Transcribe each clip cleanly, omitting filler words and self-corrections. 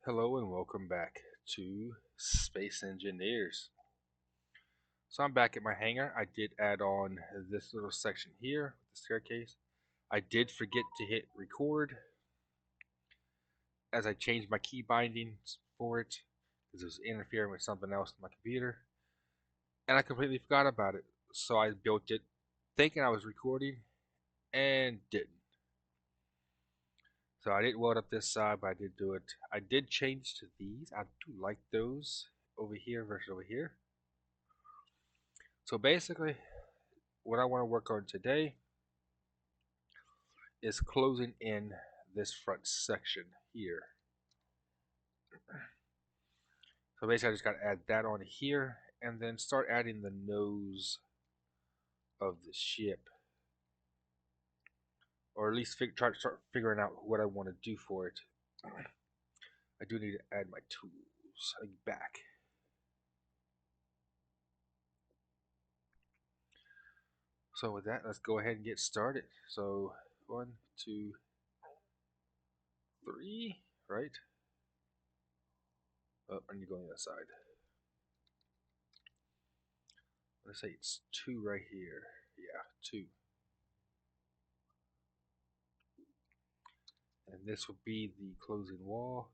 Hello and welcome back to Space Engineers. So I'm back at my hangar. I did add on this little section here with the staircase. I did forget to hit record as I changed my key bindings for it because it was interfering with something else in my computer. And I completely forgot about it. So I built it thinking I was recording and didn't. So I didn't weld up this side, but I did do it. I did change to these. I do like those over here versus over here. So basically, what I want to work on today is closing in this front section here. So basically I just got to add that on here and then start adding the nose of the ship. Or at least try to start figuring out what I want to do for it. I do need to add my tools back. So with that, let's go ahead and get started. So 1, 2, 3, right? Oh, I need to go on the other side. Let's say it's 2 right here. Yeah, 2. And this will be the closing wall.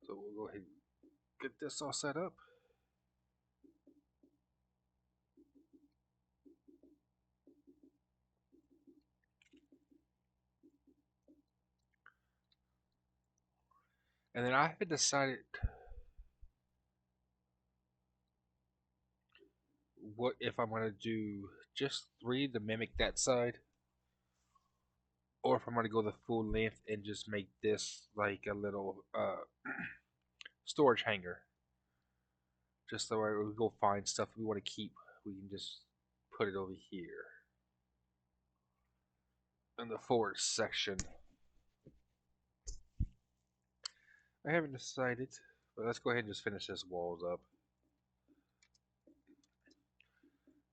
So we'll go ahead and get this all set up. And then I haven't decided what if I'm gonna do just 3 to mimic that side, or if I'm gonna go the full length and just make this like a little storage hanger. Just so we go find stuff we want to keep, we can just put it over here in the forward section. I haven't decided, but let's go ahead and just finish this walls up.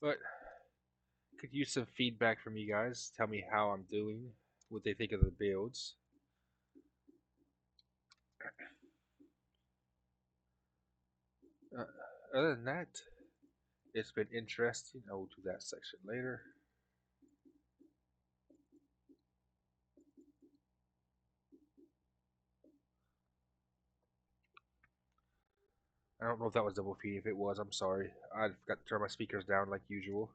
But could use some feedback from you guys. Tell me how I'm doing, what they think of the builds. Uh, Other than that, it's been interesting. I will do that section later. I don't know if that was double feed. If it was, I'm sorry. I forgot to turn my speakers down like usual.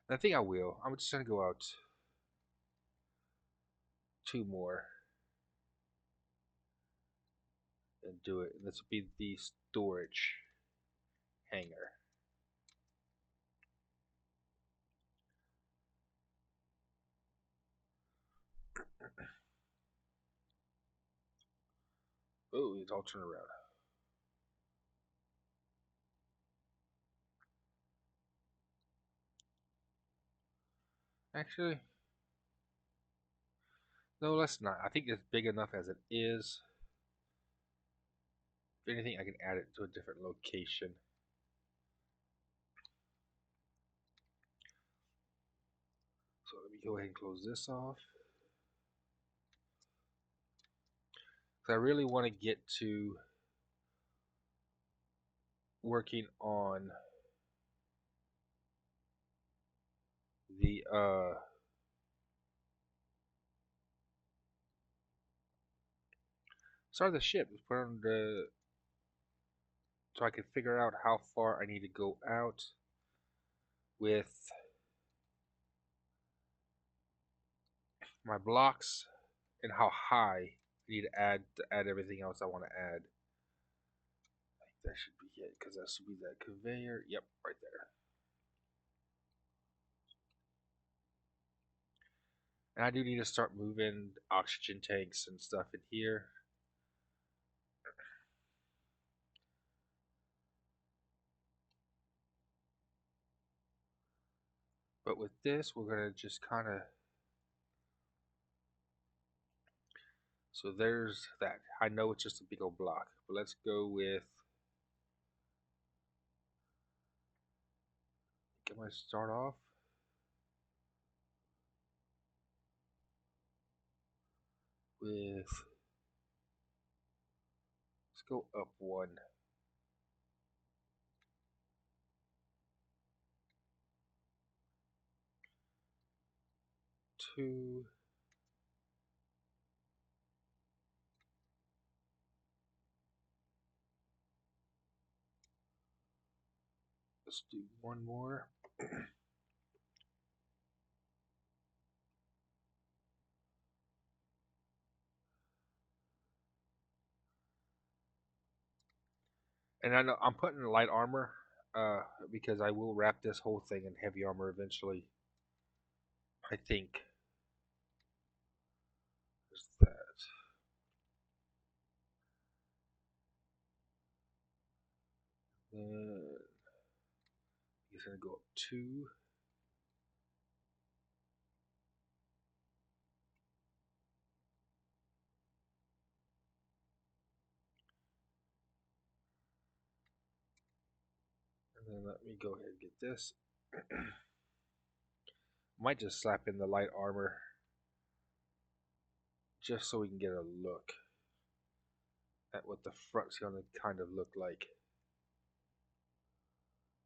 And I think I will. I'm just gonna go out 2 more and do it. And this will be the storage hanger. Oh, it's all turned around. Actually, no, let's not. I think it's big enough as it is. If anything, I can add it to a different location. So let me go ahead and close this off. Because I really want to get to working on the start of the ship. Put on the so I can figure out how far I need to go out with my blocks and how high I need to add everything else I want to add. I think that should be it because that should be that conveyor. Yep, right there. And I do need to start moving oxygen tanks and stuff in here. But with this, we're going to just kind of So there's that. I know it's just a big old block, but let's go with. Can I start off with? Let's go up one, two. Let's do one more. And I know I'm putting light armor uh, because I will wrap this whole thing in heavy armor eventually. I think. There's that. Then he's gonna go up two. And then let me go ahead and get this. Might just slap in the light armor just so we can get a look at what the front's gonna kind of look like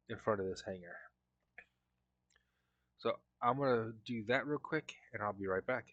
in front of this hangar. So I'm gonna do that real quick and I'll be right back.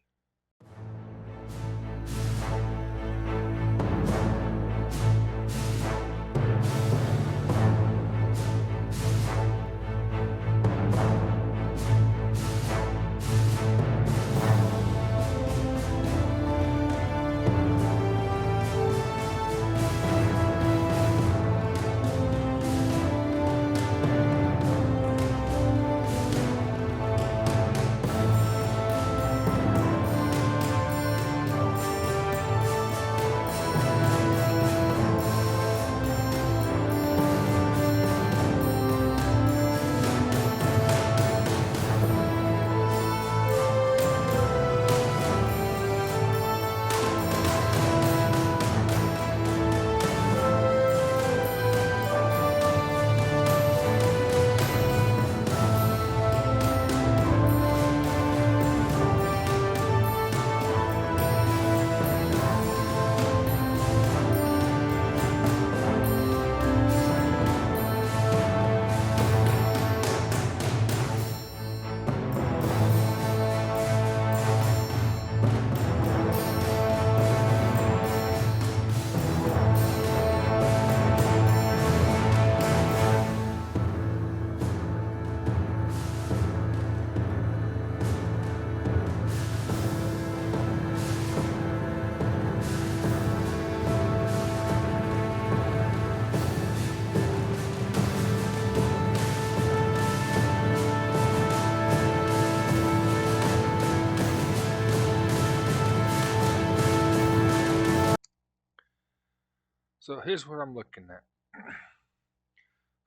So here's what I'm looking at.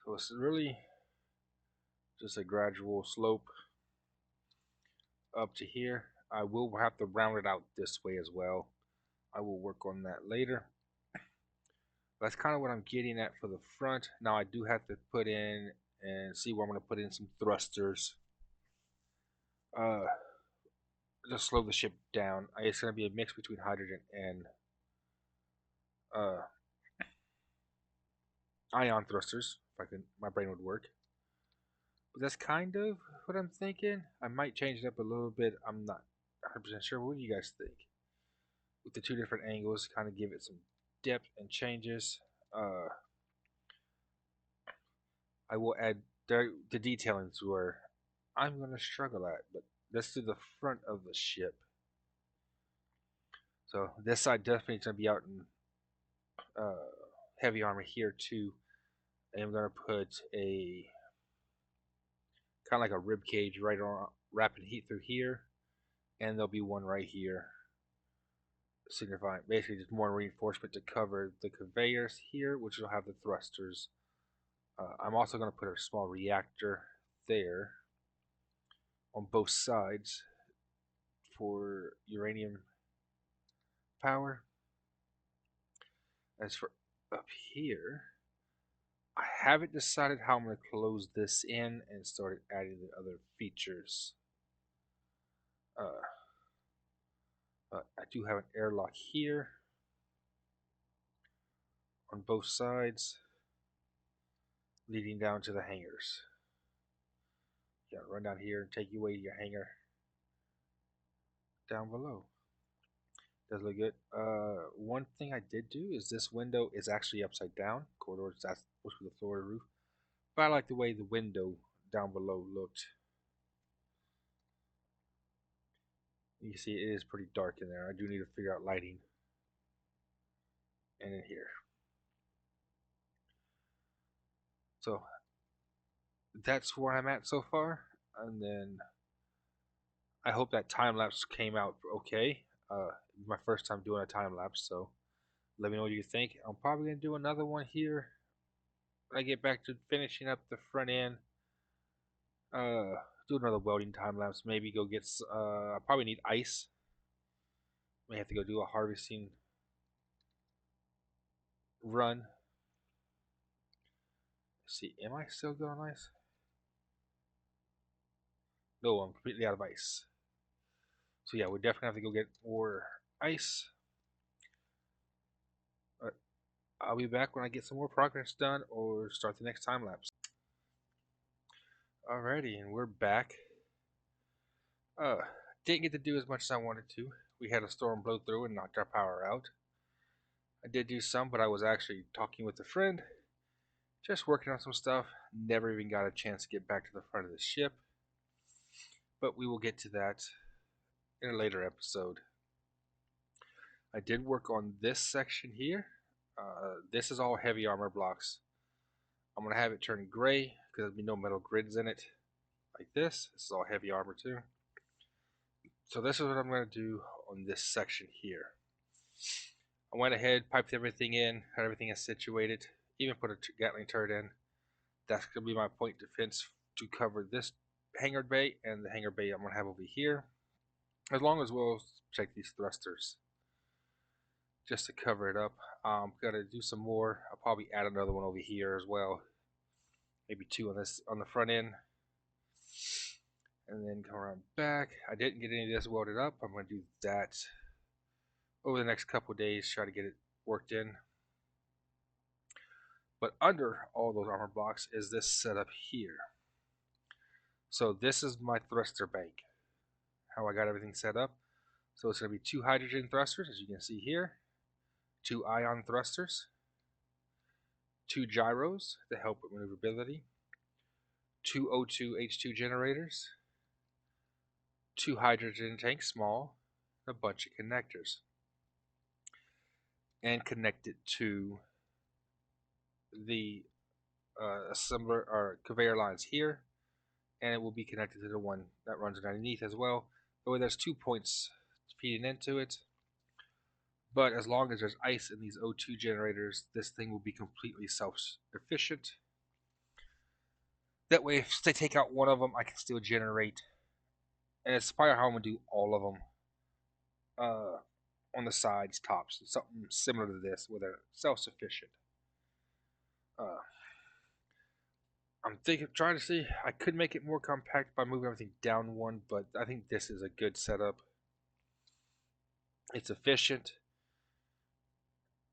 So it's really just a gradual slope up to here. I will have to round it out this way as well. I will work on that later. That's kind of what I'm getting at for the front. Now I do have to put in and see where I'm going to put in some thrusters. Just slow the ship down. It's going to be a mix between hydrogen and uh, ion thrusters. If I can, my brain would work. But that's kind of what I'm thinking. I might change it up a little bit. I'm not 100% sure. What do you guys think? With the two different angles, kind of give it some depth and changes. I will add the detailings where I'm going to struggle at, but let's do the front of the ship. So this side definitely is going to be out in heavy armor here too. And I'm going to put a kind of like a rib cage right on wrapping heat through here, and there'll be one right here, signifying basically just more reinforcement to cover the conveyors here, which will have the thrusters. I'm also going to put a small reactor there on both sides for uranium power. As for up here, I haven't decided how I'm going to close this in and started adding the other features. I do have an airlock here on both sides, leading down to the hangars. Yeah, run down here and take you away to your hangar down below. Does look good. One thing I did do is this window is actually upside down. Corridors, that's supposed to be the floor of the roof. But I like the way the window down below looked. You can see it is pretty dark in there. I do need to figure out lighting. And in here. So that's where I'm at so far. And then I hope that time lapse came out okay. My first time doing a time lapse, so let me know what you think. I'm probably gonna do another one here when I get back to finishing up the front end. Uh, do another welding time lapse. Maybe go get. I probably need ice. May have to go do a harvesting run. Let's see, am I still good on ice? No, I'm completely out of ice. So yeah, we definitely have to go get more ice. I'll be back when I get some more progress done or start the next time lapse. Alrighty, and we're back. Uh, didn't get to do as much as I wanted to. We had a storm blow through and knocked our power out. I did do some, but I was actually talking with a friend, just working on some stuff. Never even got a chance to get back to the front of the ship. But we will get to that in a later episode. I did work on this section here. This is all heavy armor blocks. I'm going to have it turn gray because there'll be no metal grids in it. Like this. This is all heavy armor too. So this is what I'm going to do on this section here. I went ahead, piped everything in, had everything is situated, even put a Gatling turret in. That's going to be my point defense to cover this hangar bay and the hangar bay I'm going to have over here. As long as we'll check these thrusters just to cover it up. I'm going to do some more. I'll probably add another one over here as well. Maybe two on this on the front end. And then come around back. I didn't get any of this welded up. I'm going to do that over the next couple of days, try to get it worked in. But under all those armor blocks is this setup here. So this is my thruster bank, how I got everything set up. So it's going to be 2 hydrogen thrusters, as you can see here, 2 ion thrusters, 2 gyros to help with maneuverability, 2 O2 H2 generators, 2 hydrogen tanks small, a bunch of connectors, and connect it to the assembler or conveyor lines here, and it will be connected to the one that runs underneath as well. But there's 2 points feeding into it. But as long as there's ice in these O2 generators, this thing will be completely self-efficient. That way, if they take out one of them, I can still generate. And it's probably how I'm going to do all of them. On the sides, tops, something similar to this, where they're self-sufficient. I'm trying to see, I could make it more compact by moving everything down one, but I think this is a good setup. It's efficient.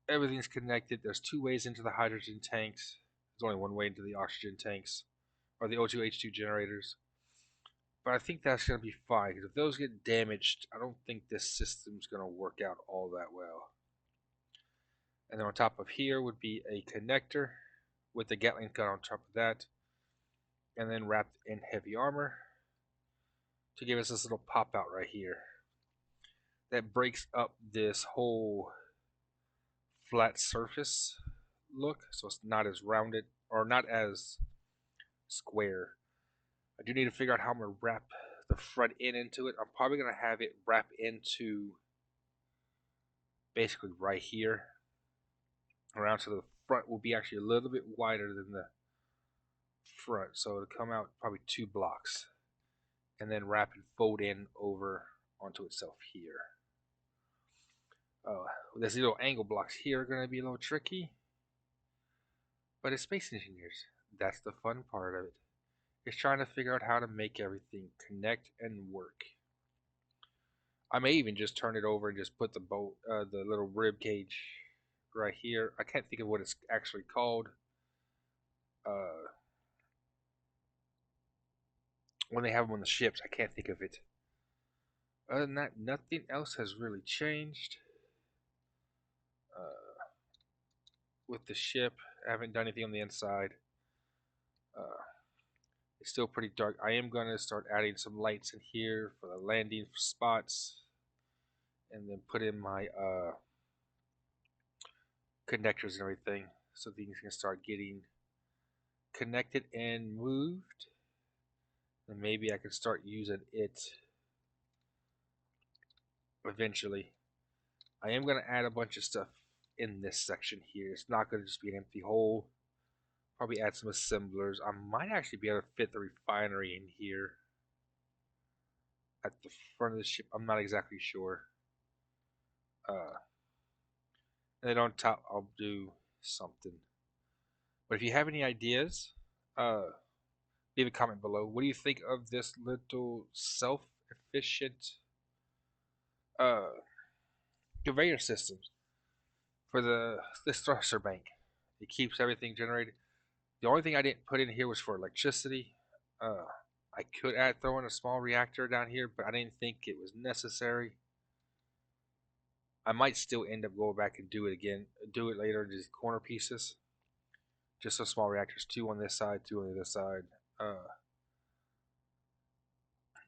Everything's connected. There's 2 ways into the hydrogen tanks. There's only 1 way into the oxygen tanks, or the O2 H2 generators. But I think that's going to be fine, because if those get damaged, I don't think this system's going to work out all that well. And then on top of here would be a connector with the Gatling gun on top of that, and then wrapped in heavy armor to give us this little pop out right here that breaks up this whole flat surface look, so it's not as rounded or not as square. I do need to figure out how I'm going to wrap the front end into it. I'm probably going to have it wrap into basically right here around, so the front will be actually a little bit wider than the front, so it'll come out probably 2 blocks and then wrap and fold in over onto itself here. Oh, these little angle blocks here are going to be a little tricky, but it's Space Engineers. That's the fun part of it. It's trying to figure out how to make everything connect and work. I may even just turn it over and just put the little rib cage right here. I can't think of what it's actually called. Uh, when they have them on the ships, I can't think of it. Other than that, nothing else has really changed. Uh, with the ship, I haven't done anything on the inside. Uh, it's still pretty dark. I am going to start adding some lights in here for the landing spots, and then put in my connectors and everything so things can start getting connected and moved. And maybe I can start using it eventually. I am going to add a bunch of stuff in this section here. It's not going to just be an empty hole. Probably add some assemblers. I might actually be able to fit the refinery in here at the front of the ship. I'm not exactly sure. Uh, and then on top, I'll do something. But if you have any ideas, leave a comment below. What do you think of this little self-efficient uh, conveyor system for this thruster bank? It keeps everything generated. The only thing I didn't put in here was for electricity. Uh, I could throw in a small reactor down here, but I didn't think it was necessary. I might still end up going back and do it again, do it later, just corner pieces. Just some small reactors, 2 on this side, 2 on the other side.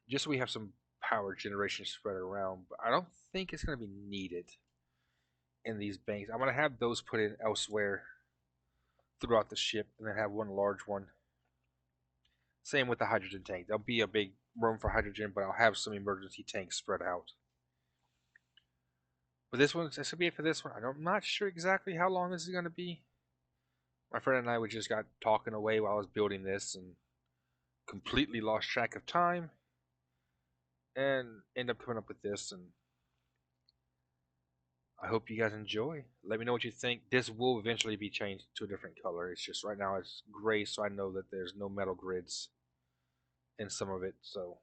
Just so we have some power generation spread around, but I don't think it's going to be needed in these banks. I'm going to have those put in elsewhere throughout the ship and then have one large one. Same with the hydrogen tank. There'll be a big room for hydrogen, but I'll have some emergency tanks spread out. But this one, this will be it for this one. I'm not sure exactly how long this is going to be. My friend and I we just got talking away while I was building this and completely lost track of time and end up coming up with this. And I hope you guys enjoy. Let me know what you think. This will eventually be changed to a different color. It's just right now it's gray, so I know that there's no metal grids in some of it, so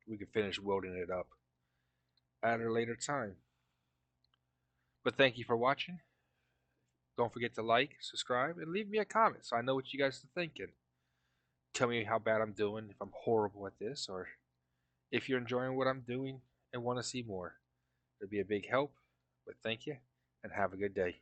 we can finish welding it up at a later time. But thank you for watching. Don't forget to like, subscribe, and leave me a comment so I know what you guys are thinking. Tell me how bad I'm doing, if I'm horrible at this, or if you're enjoying what I'm doing and want to see more. It'd be a big help. But thank you, and have a good day.